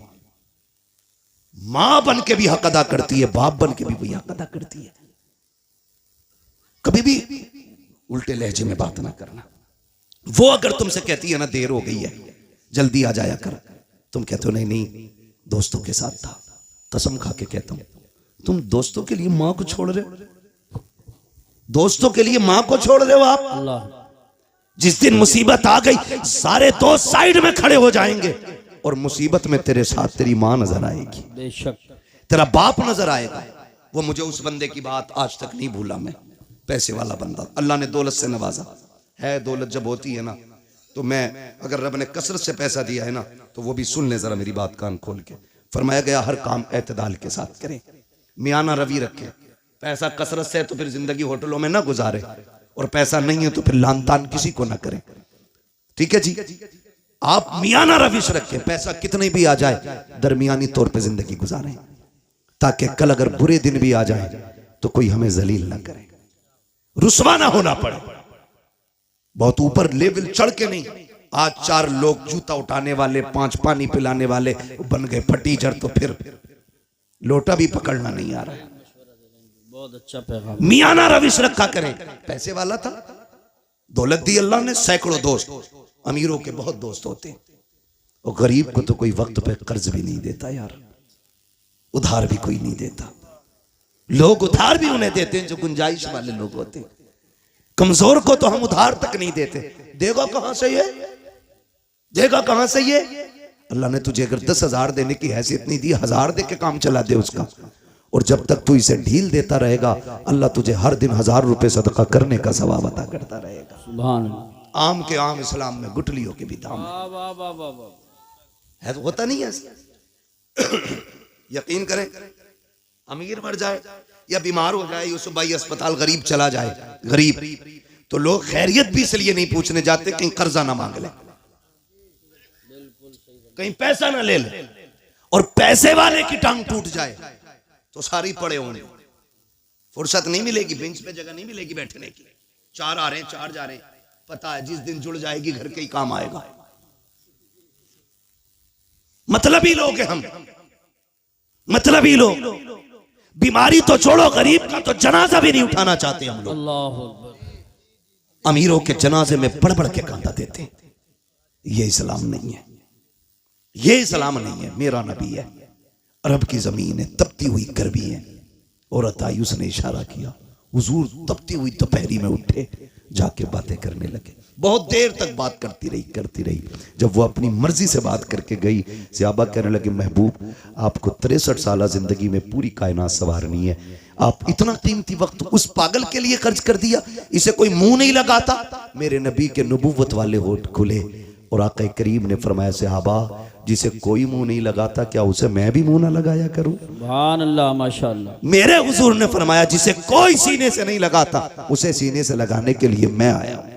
मां बन के भी हक अदा करती है, बाप बन के भी वही हक अदा करती है। कभी भी उल्टे लहजे में बात ना करना। वो अगर तुमसे कहती है ना देर हो गई है जल्दी आ जाया कर, तुम कहते हो नहीं नहीं दोस्तों के साथ था। कसम खा के कहता हूं, तुम दोस्तों के लिए मां को छोड़ रहे हो, दोस्तों के लिए मां को छोड़ रहे हो आप। अल्लाह, जिस दिन मुसीबत आ गई सारे दोस्त साइड में खड़े हो जाएंगे और मुसीबत में तेरे साथ तेरी मां नजर आएगी, बेशक तेरा बाप नजर आएगा। वो मुझे उस बंदे की बात आज तक नहीं भूला मैं, पैसे वाला बंदा, अल्लाह ने दौलत से नवाजा है। दौलत जब होती है ना तो मैं, अगर रब ने कसरत से पैसा दिया है ना तो वो भी सुन ले जरा मेरी बात कान खोल के। फरमाया गया हर काम एतदाल के साथ करें, मियाना रवि रखें। पैसा कसरत से है तो फिर जिंदगी होटलों में ना गुजारे, और पैसा नहीं है तो फिर लान तान किसी को ना करें। ठीक है जी, आप मियाना रविश रखें, पैसा कितने भी आ जाए दरमियानी तौर पे जिंदगी गुजारें, ताकि कल अगर बुरे दिन भी आ जाए तो कोई हमें जलील ना करे, रुसवा ना होना पड़े। बहुत ऊपर लेवल चढ़ के नहीं। आज 4 लोग जूता उठाने वाले, 5 पानी पिलाने वाले बन गए फटीचर, तो फिर लोटा भी पकड़ना नहीं आ रहा है। बहुत अच्छा पैगाम। मियाना रविश रखा करें। पैसे वाला था, दौलत दी अल्लाह ने, सैकड़ों दोस्त, अमीरों के बहुत दोस्त होते हैं, और गरीब को तो कोई वक्त पे कर्ज भी नहीं देता यार, उधार भी कोई नहीं देता। लोग उधार भी उन्हें देते हैं जो गुंजाइश वाले लोग होते हैं, कमजोर को तो हम उधार तक नहीं देते। देगा कहां से ये, देगा कहां से ये। अल्लाह ने तुझे अगर 10,000 देने की हैसियत नहीं दी, 1000 दे के काम चला दे उसका, और जब तक तू इसे ढील देता रहेगा अल्लाह तुझे हर दिन 1000 रुपए सदका करने का सवाब अता करता रहेगा। सुभान अल्लाह। आम के आम इस्लाम में गुटलियों के भी दाम वाह वाह वाह वाह वाह। है, तो होता नहीं है यकीन करें, अमीर मर जाए या बीमार हो जाए, यूसुफ भाई अस्पताल, गरीब चला जाए, गरीब, तो लोग खैरियत भी इसलिए नहीं पूछने जाते कहीं कर्जा ना मांग ले, कहीं पैसा ना ले ले, और पैसे वाले की टांग टूट जाए तो सारी पड़े होंगे, फुर्सत नहीं मिलेगी, बेंच पे जगह नहीं मिलेगी बैठने की। 4 आ रहे हैं, 4 जा रहे हैं, पता है जिस दिन जुड़ जाएगी घर के ही काम आएगा। मतलबी लोग हैं हम, मतलबी लोग। बीमारी तो छोड़ो, गरीब का तो जनाजा भी नहीं उठाना चाहते हम लोग। अल्लाह अकबर। अमीरों के जनाजे में बढ़ बढ़ के कांदा देते हैं। ये इस्लाम नहीं है, ये इस्लाम नहीं है। मेरा नबी है, अरब की जमीन है, तपती हुई गर्मी है। औरत आई, उसने इशारा किया, हुजूर तपती हुई दोपहरी में उठे, जाके बातें करने लगे। बहुत देर तक बात करती रही। जब वो अपनी मर्जी से बात करके गई, सहाबा कहने लगे महबूब आपको 63 साल जिंदगी में पूरी कायनात संवारनी है, आप इतना कीमती वक्त उस पागल के लिए खर्च कर दिया, इसे कोई मुंह नहीं लगाता। मेरे नबी के नबूवत वाले होठ खुले और आका करीम ने फरमाया सहाबा जिसे कोई मुंह नहीं लगाता क्या उसे मैं भी मुंह ना लगाया करूं। सुभान अल्लाह, माशाअल्लाह। मेरे हुजूर ने फरमाया जिसे कोई सीने से नहीं लगाता उसे सीने से लगाने के लिए मैं आया हूं।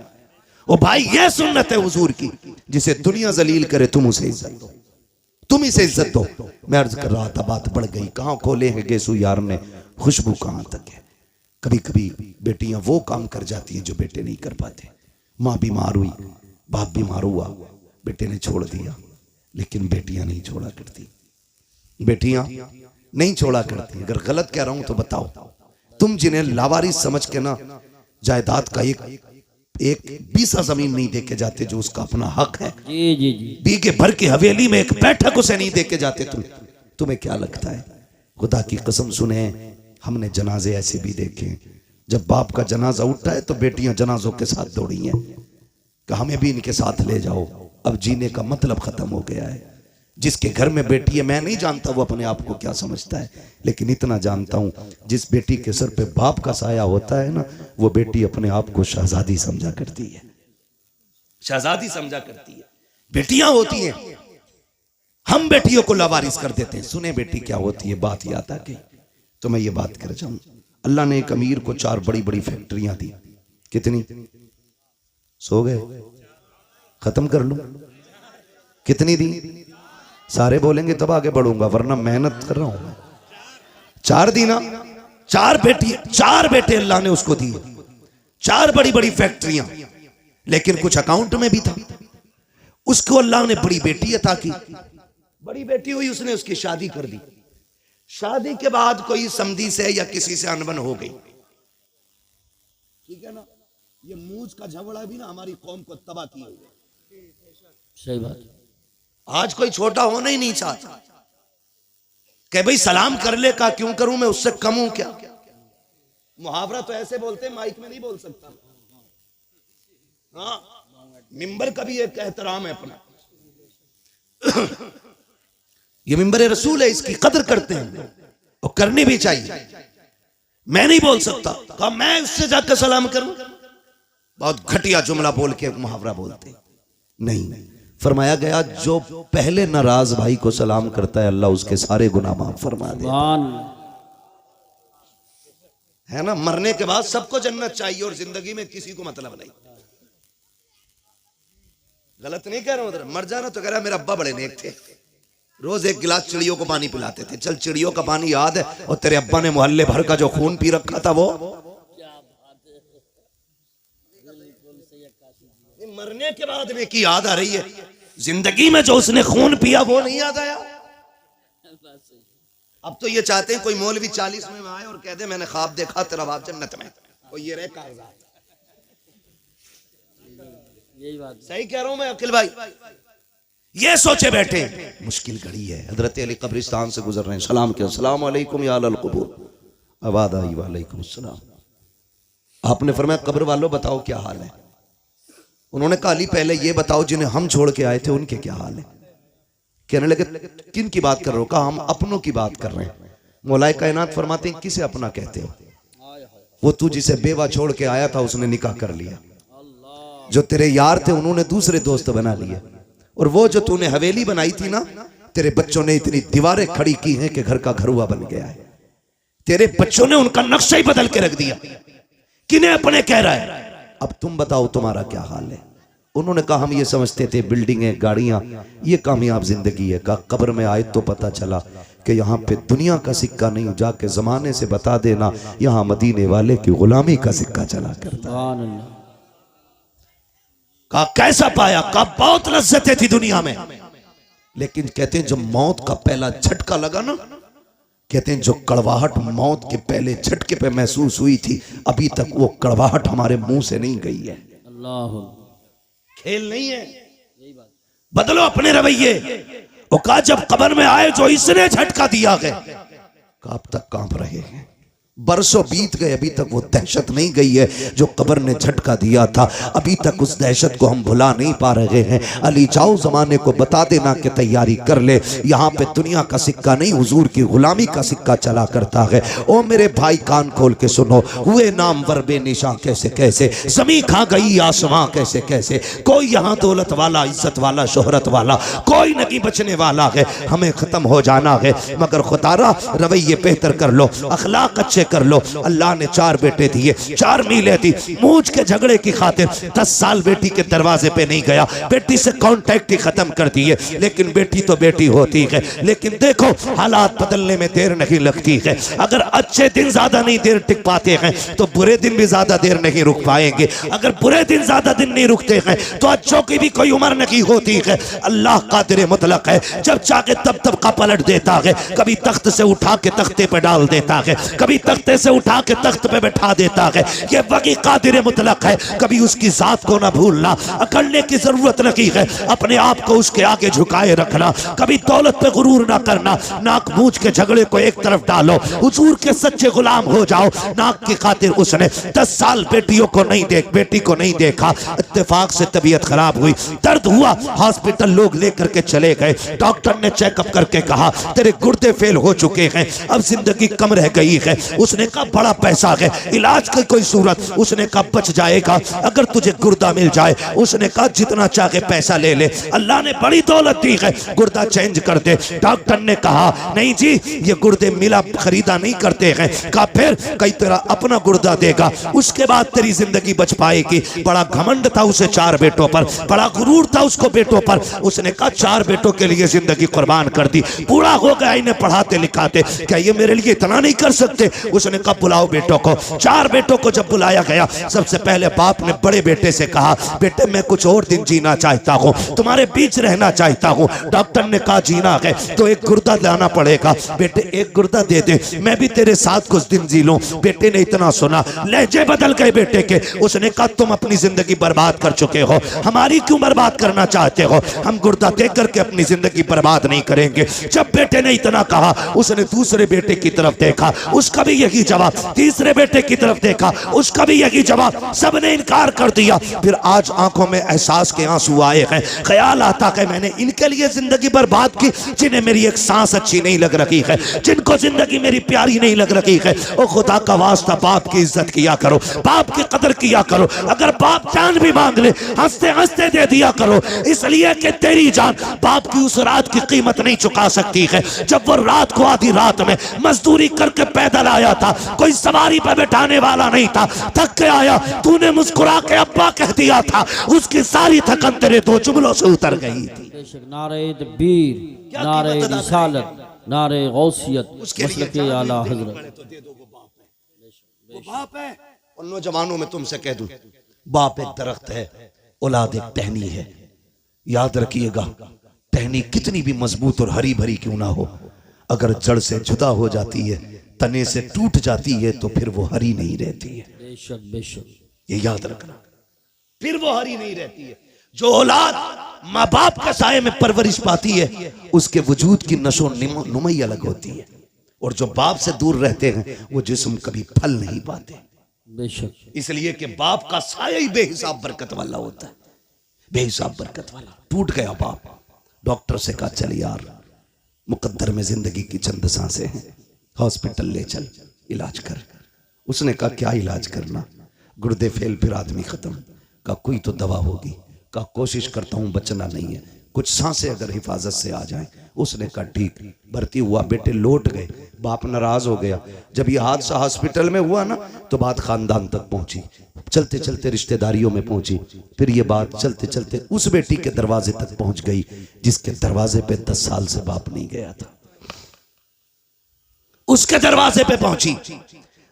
ओ भाई ये सुन्नत है हुजूर की, जिसे दुनिया जलील करे तुम उसे इज्जत दो, तुम इसे इज्जत दो। मैं अर्ज कर रहा था, बात बढ़ गई, कहां खोले हैं गेसू यार ने, खुशबू कहां तक है। कभी कभी बेटियां वो काम कर जाती हैं जो बेटे नहीं कर पाते। माँ बीमार हुई, बाप बीमार हुआ, बेटे ने छोड़ दिया, लेकिन बेटियां नहीं छोड़ा करती, बेटियां नहीं छोड़ा करती। अगर गलत कह रहा हूं तो बताओ, तुम जिन्हें लावारिस समझ के ना जायदाद का एक बीसा जमीन नहीं देके जाते जो उसका अपना हक है, जी जी जी, बीघे भर की हवेली में एक बैठक उसे नहीं देके जाते, तुम्हें क्या लगता है? खुदा की कसम सुने, हमने जनाजे ऐसे भी देखे, जब बाप का जनाजा उठता है तो बेटियां जनाजों के साथ दौड़ी हैं कि हमें भी इनके साथ ले जाओ। अब जीने का मतलब खत्म हो गया है। जिसके घर में बेटी है, मैं नहीं जानता वो अपने आप को क्या समझता है, लेकिन इतना जानता हूं जिस बेटी के सर पे बाप का साया होता है ना, वो बेटी अपने आप को शहजादी समझा करती है, शहजादी समझा करती है। बेटियां होती हैं, हम बेटियों को लावारिस कर देते हैं। सुने बेटी क्या होती है, बात याद आ गई तो मैं ये बात कर जाऊं। अल्लाह ने एक अमीर को 4 बड़ी बड़ी फैक्ट्रियां दी। कितनी? सो गए? खत्म कर लूं? कितनी दी? सारे बोलेंगे तब आगे बढ़ूंगा, वरना मेहनत कर रहा हूं। 4 दी ना? 4 बेटी, 4 बेटे अल्लाह ने उसको दिए, 4 बड़ी बड़ी फैक्ट्रियां, लेकिन कुछ अकाउंट में भी था। उसको अल्लाह ने बड़ी बेटी अता की। बड़ी बेटी हुई, उसने उसकी शादी कर दी। शादी के बाद कोई समधी से या किसी से अनबन हो गई, ठीक है ना। ये मूंछ का झगड़ा भी ना हमारी कौम को तबाह किया हुआ। सही बात। आज कोई छोटा होना ही नहीं चाहता कि भाई सलाम कर ले, का क्यों करूं, मैं उससे कम हूं क्या। मुहावरा तो ऐसे बोलते हैं, माइक में नहीं बोल सकता। हाँ, मिंबर का भी एक एहतराम है अपना। ये मिंबर रसूल है, इसकी कदर करते हैं और करनी भी चाहिए। मैं नहीं बोल सकता, कहा मैं उससे जाकर सलाम करूं। बहुत घटिया जुमला बोल के मुहावरा बोलते नहीं। फरमाया गया जो पहले नाराज भाई को सलाम करता है, अल्लाह उसके सारे गुनाह माफ फरमा दे, है ना। मरने के बाद सबको जन्नत चाहिए और जिंदगी में किसी को मतलब नहीं। गलत नहीं कह रहा हूं, मर जाना तो कह रहा मेरे अब्बा बड़े नेक थे, रोज 1 गिलास चिड़ियों को पानी पिलाते थे। चल चिड़ियों का पानी याद है, और तेरे अब्बा ने मोहल्ले भर का जो खून पी रखा था वो। मरने के बाद में की याद आ रही है, जिंदगी में जो उसने खून पिया वो नहीं याद आया। अब तो ये चाहते हैं कोई मौलवी 40 में आए और कह दे मैंने ख्वाब देखा तेरा बाप जन्नत में, और ये रहे कागजात। यही बात सही कह रहा हूं मैं अखिल भाई। ये सोचे बैठे मुश्किल घड़ी है। हजरत अली कब्रिस्तान से गुजर रहे हैं, सलाम किया, अस्सलाम वालेकुम या अहल क़ुबूर। आवाज़ आई वालेकुम अस्सलाम। आपने फरमाया कब्र वालों बताओ क्या हाल है। उन्होंने कहा अली पहले ये बताओ जिन्हें हम छोड़ के आए थे उनके क्या हाल है। कहने लगे किन की बात कर रहे हो। कहा हम अपनों की बात कर रहे हैं। मौलाए कायनात फरमाते हैं किसे अपना कहते हो। वो तू जिसे बेवा छोड़ के आया था उसने निकाह कर लिया, जो तेरे यार थे उन्होंने दूसरे दोस्त बना लिए, और वो जो तूने हवेली बनाई थी ना, तेरे बच्चों ने इतनी दीवारें खड़ी की हैं कि घर का घरुआ बन गया है। तेरे बच्चों ने उनका नक्शा ही बदल के रख दिया। किन्हें अपने कह रहा है। अब तुम बताओ तुम्हारा क्या हाल है। उन्होंने कहा हम ये समझते थे बिल्डिंगें गाड़ियां ये कामयाब जिंदगी है। कहा कब्र में आए तो पता चला कि यहाँ पे दुनिया का सिक्का नहीं, जाके जमाने से बता देना यहाँ मदीने वाले की गुलामी का सिक्का चला करता। कहा कैसा पाया। कहा बहुत लज्जतें थी दुनिया में, लेकिन कहते हैं जब मौत का पहला झटका लगा ना, कहते हैं जो कड़वाहट मौत के पहले झटके पे महसूस हुई थी, अभी तक वो कड़वाहट हमारे मुंह से नहीं गई है। अल्लाह, खेल नहीं है। बदलो अपने रवैये। वो कहा जब कब्र में आए जो इसने झटका दिया है, कब तक कांप रहे हैं। बरसों बीत गए, अभी तक वो दहशत नहीं गई है जो कब्र ने झटका दिया था। अभी तक उस दहशत को हम भुला नहीं पा रहे हैं। अली जाओ जमाने को बता देना कि तैयारी कर ले, यहाँ पे दुनिया का सिक्का नहीं हुजूर की गुलामी का सिक्का चला करता है। ओ मेरे भाई कान खोल के सुनो, हुए नाम वर बेनिशां कैसे कैसे, ज़मीं खा गई आसमां कैसे कैसे। कोई यहाँ दौलत वाला, इज्जत वाला, शोहरत वाला कोई नहीं बचने वाला है। हमें खत्म हो जाना है, मगर खुदारा रवैये बेहतर कर लो, अखलाक अच्छे कर लो। अल्लाह ने 4 बेटे दिए, 4 मीलें दी। मूंछ के झगड़े की खातिर 10 साल बेटी के दरवाजे पे नहीं गया, बेटी से कांटेक्ट ही खत्म कर दिए। लेकिन बेटी तो बेटी होती है। लेकिन देखो हालात बदलने में देर नहीं लगती है। अगर अच्छे दिन ज्यादा नहीं देर टिक पाते हैं तो बुरे दिन भी ज्यादा देर नहीं रुक पाएंगे। अगर बुरे दिन ज्यादा दिन नहीं रुकते हैं तो अच्छों की भी कोई उम्र नहीं होती है। अल्लाह कादिर मुतलक है, जब चाहे तब तब का पलट देता है। कभी तख्त से उठा के तख्ते पे डाल देता है, कभी तख्त तख्ते से उठा के तख्त पे बैठा देता है। ये वही कादिर मुतलक है, कभी उसकी जात को ना भूलना, अकड़ने की जरूरत नहीं है, अपने आप को उसके आगे झुकाए रखना, कभी दौलत पे गुरूर ना करना, नाक मूंछ के झगड़े को एक तरफ डालो, हुजूर के सच्चे गुलाम हो जाओ। नाक की खातिर उसने 10 साल बेटी को नहीं देखा। इत्तेफाक से तबीयत खराब हुई, दर्द हुआ, हॉस्पिटल लोग लेकर के चले गए। डॉक्टर ने चेकअप करके कहा तेरे गुर्दे फेल हो चुके हैं, अब जिंदगी कम रह गई है। उसने कहा बड़ा पैसा है, इलाज की कोई सूरत? उसने कहा बच जाएगा अगर तुझे गुर्दा मिल जाए। उसने कहा जितना चाहे पैसा ले ले, अल्लाह ने बड़ी दौलत दी है, गुर्दा चेंज कर दे। डॉक्टर ने कहा नहीं जी, ये गुर्दे मिला खरीदा नहीं करते हैं। कहा फिर? कई तरह अपना गुर्दा देगा, उसके बाद तेरी जिंदगी बच पाएगी। बड़ा घमंड था उसे 4 बेटों पर, बड़ा गुरूर था उसको बेटों पर। उसने कहा 4 बेटों के लिए जिंदगी कुर्बान कर दी, पूरा हो गया, इन्हें पढ़ाते लिखाते, क्या ये मेरे लिए इतना नहीं कर सकते? उसने कहा बुलाओ बेटों को। 4 बेटों को जब बुलाया गया, सबसे पहले बाप ने बड़े बेटे से कहा बेटे मैं कुछ और दिन जीना चाहता हूँ, तुम्हारे बीच रहना चाहता हूँ। डॉक्टर ने कहा जीना है तो एक गुर्दा लाना पड़ेगा। बेटे एक गुर्दा दे दे, मैं भी तेरे साथ कुछ दिन जी लूं। बेटे ने इतना सुना, लहजे बदल गए बेटे के। उसने कहा तुम अपनी जिंदगी बर्बाद कर चुके हो, हमारी क्यों बर्बाद करना चाहते हो? हम गुर्दा दे करके अपनी जिंदगी बर्बाद नहीं करेंगे। जब बेटे ने इतना कहा, उसने दूसरे बेटे की तरफ देखा, उसका भी यही जवाब। तीसरे बेटे की तरफ देखा, उसका भी यही जवाब। सबने इनकार कर दिया। फिर आज आंखों में एहसास के आंसू आए हैं, ख्याल आता है मैंने इनके लिए जिंदगी बर्बाद की, जिन्हें मेरी एक सांस अच्छी नहीं लग रही है, जिनको जिंदगी मेरी प्यारी नहीं लग रही है। ओ खुदा का वास्ता, बाप की इज्जत किया करो, बाप की कदर किया करो। अगर बाप जान भी मांग ले, हंसते हंसते दे दिया करो, इसलिए कि तेरी जान बाप की उस रात की कीमत नहीं चुका सकती है, जब वो रात को आधी रात में मजदूरी करके पैदल आया था, कोई सवारी पर बैठाने वाला नहीं था, थक के आया, तूने मुस्कुरा के अब्बा कह दिया था, उसकी सारी थकन तेरे 2 जुमलों से उतर गई थी। नारे तकबीर, नारे रिसालत, नारे गौसियत, मसलके आला हजरत। वो बाप है। और नौजवानों में तुमसे कह दूं, बाप एक दरख्त है, औलाद एक टहनी है। याद रखिएगा, टहनी कितनी भी मजबूत और हरी भरी क्यों ना हो, अगर जड़ से जुदा हो जाती है, तने से टूट जाती है, तो फिर वो हरी नहीं रहती है। बेशक बेशक, ये याद रखना, फिर वो हरी नहीं रहती है। जो औलाद माँ बाप के साये में परवरिश पाती है, उसके वजूद की नशो नुमई अलग होती है। और जो बाप से दूर रहते हैं, वो जिस्म कभी फल नहीं पाते। बेशक, इसलिए कि बाप का साया ही बेहिसाब बरकत वाला होता है, बेहिसाब बरकत वाला। टूट गया बाप, डॉक्टर से कहा चल यार, मुकद्दर में जिंदगी की चंद सांसें हैं, हॉस्पिटल ले चल, इलाज कर। उसने कहा क्या इलाज करना? गुर्दे फेल, फिर आदमी खत्म। कहा कोई तो दवा होगी। कहा कोशिश करता हूं, बचना नहीं है, कुछ सांसें अगर हिफाजत से आ जाएं। उसने कहा ठीक। भर्ती हुआ, बेटे लौट गए। बाप नाराज हो गया। जब यह हादसा हॉस्पिटल में हुआ ना, तो बात खानदान तक पहुंची, चलते चलते रिश्तेदारियों में पहुंची, फिर ये बात चलते चलते उस बेटी के दरवाजे तक पहुंच गई जिसके दरवाजे पे 10 साल से बाप नहीं गया था। उसके दरवाजे पे पहुंची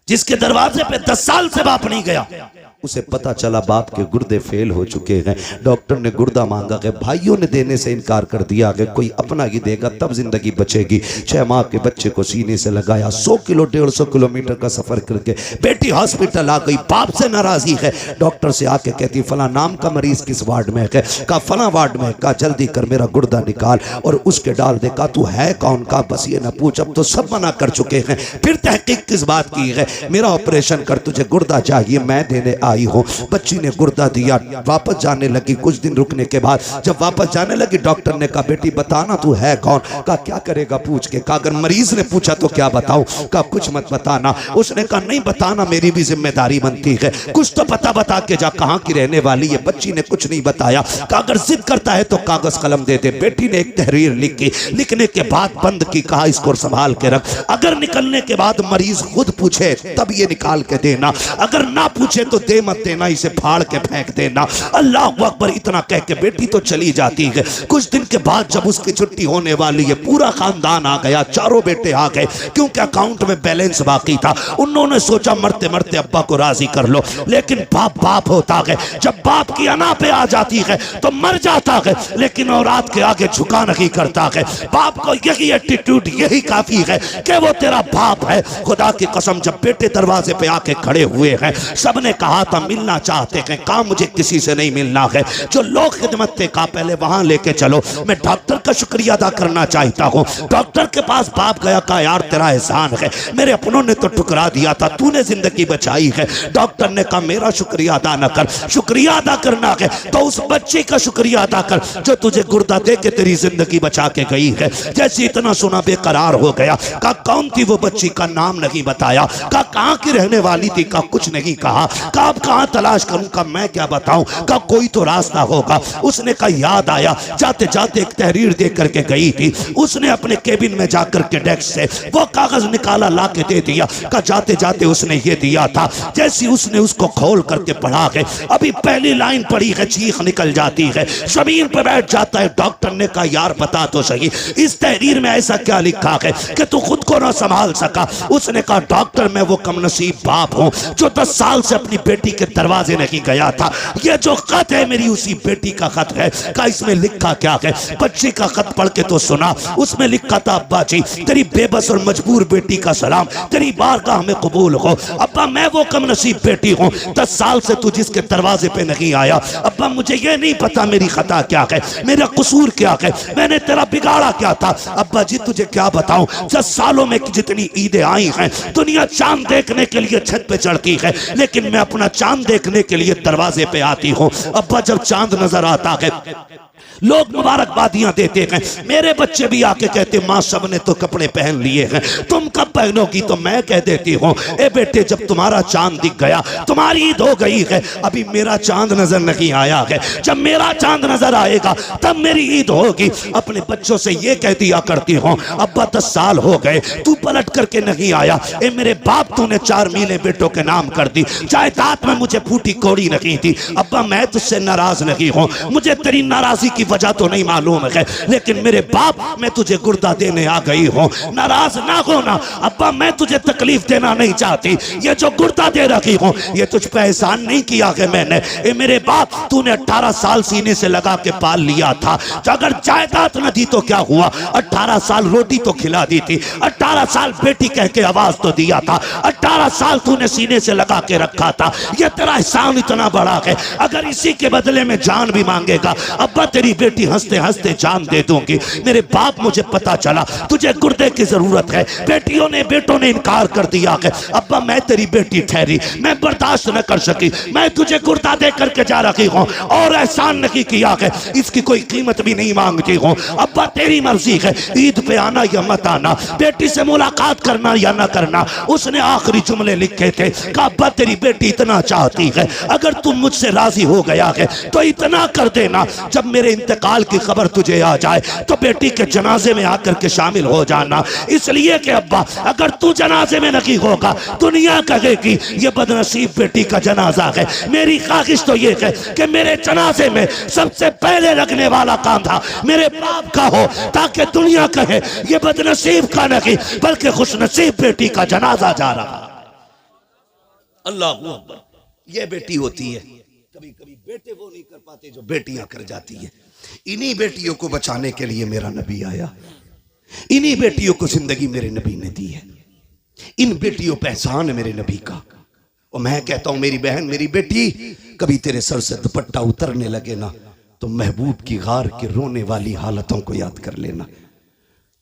जिसके दरवाजे पे 10 साल से बाप नहीं गया। उसे पता चला बाप के गुर्दे फेल हो चुके हैं। डॉक्टर ने गुर्दा मांगा है, भाइयों ने देने से इनकार कर दिया कि कोई अपना ही देगा तब जिंदगी बचेगी। 6 माह के बच्चे को सीने से लगाया, 100 किलो 150 किलोमीटर का सफर करके बेटी हॉस्पिटल आ गई। बाप से नाराजगी है, डॉक्टर से आके कहती फला नाम का मरीज किस वार्ड में है? कहा फला वार्ड में। कहा जल्दी कर मेरा गुर्दा निकाल और उसके डाल दे। कहा तू है कौन? का बस ये ना पूछ, अब तो सब मना कर चुके हैं, फिर तहकीक किस बात की है? मेरा ऑपरेशन कर, तुझे गुर्दा चाहिए, मैं देने आई हूं। बच्ची ने गुर्दा दिया, वापस जाने लगी। कुछ दिन रुकने के बाद जब वापस जाने लगी, डॉक्टर ने कहा बेटी बताना तू है कौन? कहा क्या करेगा पूछ के? कहा अगर मरीज ने पूछा तो क्या बताऊं? कहा कुछ मत बताना। उसने कहा नहीं बताना, मेरी भी जिम्मेदारी बनती है, कुछ तो पता बता के जा, कहां की रहने वाली है? बच्ची ने कुछ नहीं बताया। कहा अगर जिद करता है तो कागज कलम दे दे। बेटी ने एक तहरीर लिखी, लिखने के बाद बंद की, कहा इसको संभाल के रख, अगर निकलने के बाद मरीज खुद पूछे तब ये निकाल के देना, अगर ना पूछे तो दे दे मत देना, इसे फाड़ के फेंक देना। अल्लाह अकबर इतना कह के बेटी तो चली जाती है। कुछ दिन के बाद जब उसकी छुट्टी होने वाली है, पूरा खानदान आ गया, चारों बेटे आ गए, क्योंकि अकाउंट में बैलेंस बाकी था। उन्होंने सोचा मरते मरते अब्बा को राजी कर लो, लेकिन बाप बाप होता है, जब बाप की अना पे आ जाती है तो मर जाता है, लेकिन औलाद के आगे झुका नहीं करता है। बाप को यही एटीट्यूड, यही काफी है कि वो तेरा बाप है। खुदा की कसम, जब बेटे दरवाजे पे आके खड़े हुए हैं, सबने कहा था मिलना चाहते हैं, कहा मुझे किसी से नहीं मिलना है। जो लोग खिदमत थे, कहा पहले वहां लेके चलो, मैं डॉक्टर का शुक्रिया अदा करना चाहता हूँ। डॉक्टर के पास बाप गया, कहा यार तेरा एहसान है, मेरे अपनों ने तो ठुकरा दिया था, तूने जिंदगी बचाई है। डॉक्टर ने कहा मेरा शुक्रिया अदा न कर, शुक्रिया अदा करना है तो उस बच्चे का शुक्रिया अदा कर जो तुझे गुर्दा दे के तेरी जिंदगी बचा के गई है। जैसे इतना सुना बेकरार हो गया। कहा कौन थी वो बच्ची, का नाम नहीं बताया। कहा कहाँ की रहने वाली थी, का कुछ नहीं कहा। कहा अब कहाँ तलाश करूं, का मैं क्या बताऊं, का कोई तो रास्ता होगा। उसने कहा याद आया, जाते जाते एक तहरीर दे करके गई थी। उसने अपने केबिन में जाकर के डेस्क से वो कागज निकाला, ला के दे दिया। का जाते जाते उसने ये दिया था। जैसी उसने उसको खोल करके पढ़ा है, अभी पहली लाइन पढ़ी है, चीख निकल जाती है, जमीन पर बैठ जाता है। डॉक्टर ने कहा यार बता तो सही, इस तहरीर में ऐसा क्या लिखा है कि तू खुद को ना संभाल सका। उसने कहा डॉक्टर मैं वो कमनसीब बाप हूं जो 10 साल से अपनी बेटी के दरवाजे नहीं गया था। ये जो खत है मेरी उसी बेटी का खत है। का इसमें लिखा क्या है, बच्ची का खत पढ़ के तो सुना। उसमें लिखा था अब्बा जी तेरी बेबस और मजबूर बेटी का सलाम, तेरी बारगाह में कबूल हो। अब्बा मैं वो कमनसीब बेटी हूँ, 10 साल से तू जिसके दरवाजे पे नहीं आया। अब्बा मुझे ये नहीं पता मेरी खता क्या है, मेरा कसूर क्या है, मैंने तेरा बिगाड़ा क्या था। अब्बा जी तुझे क्या बताऊं, 10 सालों में जितनी ईदें आई हैं, दुनिया चांद देखने के लिए छत पे चढ़ती है, लेकिन मैं अपना चांद देखने के लिए दरवाजे पे आती हूँ। अब्बा जब चांद नजर आता है लोग मुबारकबादियां देते हैं, मेरे बच्चे भी आके कहते माँ सबने तो कपड़े पहन लिए हैं, तुम कब पहनोगी। तो मैं कह देती हूँ ए बेटे जब तुम्हारा चांद दिख गया, तुम्हारी ईद हो गई है, अभी मेरा चांद नजर नहीं आया है। जब मेरा चांद नजर आएगा तब मेरी ईद होगी। अपने बच्चों से ये कह दिया करती हूँ अब्बा 10 साल हो गए तू पलट करके नहीं आया। ए मेरे बाप तूने 4 मीलें बेटों के नाम कर दी, जायदाद में मुझे फूटी कौड़ी नहीं थी। अब्बा मैं तुझसे नाराज नहीं हूँ, मुझे तेरी नाराजगी की वजह तो नहीं मालूम है, लेकिन मेरे बाप मैं तुझे गुर्दा देने आ गई हूँ, नाराज ना होना। अब्बा मैं तुझे तकलीफ देना नहीं चाहती, ये जो गुर्दा दे रखी हूँ ये तुझ पे एहसान नहीं किया है मैंने। ए मेरे बाप तूने 18 साल सीने से लगा के पाल लिया था, तो अगर जायदाद न दी तो क्या हुआ, 18 साल रोटी तो खिला दी थी, 18 साल बेटी कह के आवाज तो दिया था, 18 साल तूने सीने से लगा के रखा था। ये तेरा एहसान इतना बड़ा है, अगर इसी के बदले में जान भी मांगेगा अब्बा तेरी बेटी हंसते हंसते जान दे दूंगी। मेरे बाप मुझे पता चला तुझे गुर्दे की जरूरत है, बेटियों ने बेटों ने इनकार कर दिया है। अब्बा मैं तेरी बेटी ठहरी, मैं बर्दाश्त न कर सकी, मैं तुझे गुर्दा दे करके जा रही हूँ और एहसान नहीं किया है, इसकी कोई कीमत भी नहीं मांगती हूँ। अब्बा तेरी मर्जी है, ईद पे आना या मत आना, बेटी से मुलाकात करना या ना करना। उसने आखिरी जुमले लिखे थे कि अब्बा तेरी बेटी इतना चाहती है, अगर तुम मुझसे राजी हो गया है तो इतना कर देना, जब मेरे इंतकाल की खबर तुझे आ जाए तो बेटी के जनाजे में आकर के शामिल हो जाना। इसलिए कि अब्बा अगर तू जनाजे में नहीं होगा दुनिया कहेगी ये बदनसीब बेटी का जनाजा है। मेरी ख्वाहिश तो ये है कि मेरे जनाजे में सबसे पहले लगने वाला कांधा मेरे बाप का हो, ताकि दुनिया कहे ये बदनसीब का नहीं बल्कि खुशनसीब बेटी का जनाजा जा रहा। अल्लाह अकबर। ये बेटी होती है, कभी कभी बेटे वो नहीं कर पाते जो बेटियां कर जाती है। इन्हीं बेटियों को बचाने के लिए मेरा नबी आया, इन्हीं बेटियों को जिंदगी मेरे नबी ने दी है, इन बेटियों पे एहसान है मेरे नबी का। और मैं कहता हूं मेरी बहन मेरी बेटी, कभी तेरे सर से दुपट्टा उतरने लगे ना तो महबूब की गार के रोने वाली हालतों को याद कर लेना।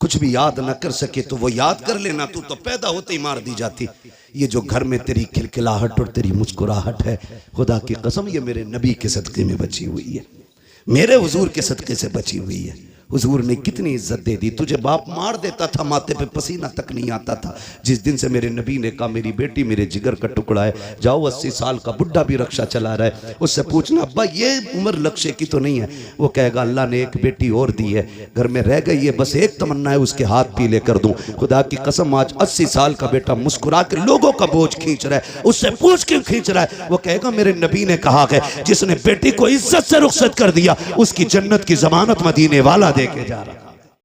कुछ भी याद ना कर सके तो वो याद कर लेना, तू तो पैदा होते ही मार दी जाती। ये जो घर में तेरी खिलखिलाहट और तेरी मुस्कुराहट है, खुदा की कसम ये मेरे नबी के सदके में बची हुई है, मेरे हुजूर के सदके से बची हुई है। हुजूर ने कितनी इज्जत दे दी। तुझे बाप मार देता था, माथे पे पसीना तक नहीं आता था। जिस दिन से मेरे नबी ने कहा मेरी बेटी मेरे जिगर का टुकड़ा है, जाओ 80 साल का बुढ़ा भी रक्षा चला रहा है, उससे पूछना अब्बा ये उम्र लक्ष्य की तो नहीं है। वो कहेगा अल्लाह ने एक बेटी और दी है, घर में रह गई है, बस एक तमन्ना है उसके हाथ पीले कर दूं। खुदा की कसम आज 80 साल का बेटा मुस्कुरा के लोगों का बोझ खींच रहा है, उससे पूछ क्यों खींच रहा है? वो कहेगा मेरे नबी ने कहा है जिसने बेटी को इज्जत से रुखसत कर दिया उसकी जन्नत की जमानत मदीने वाला दे के जा रहा।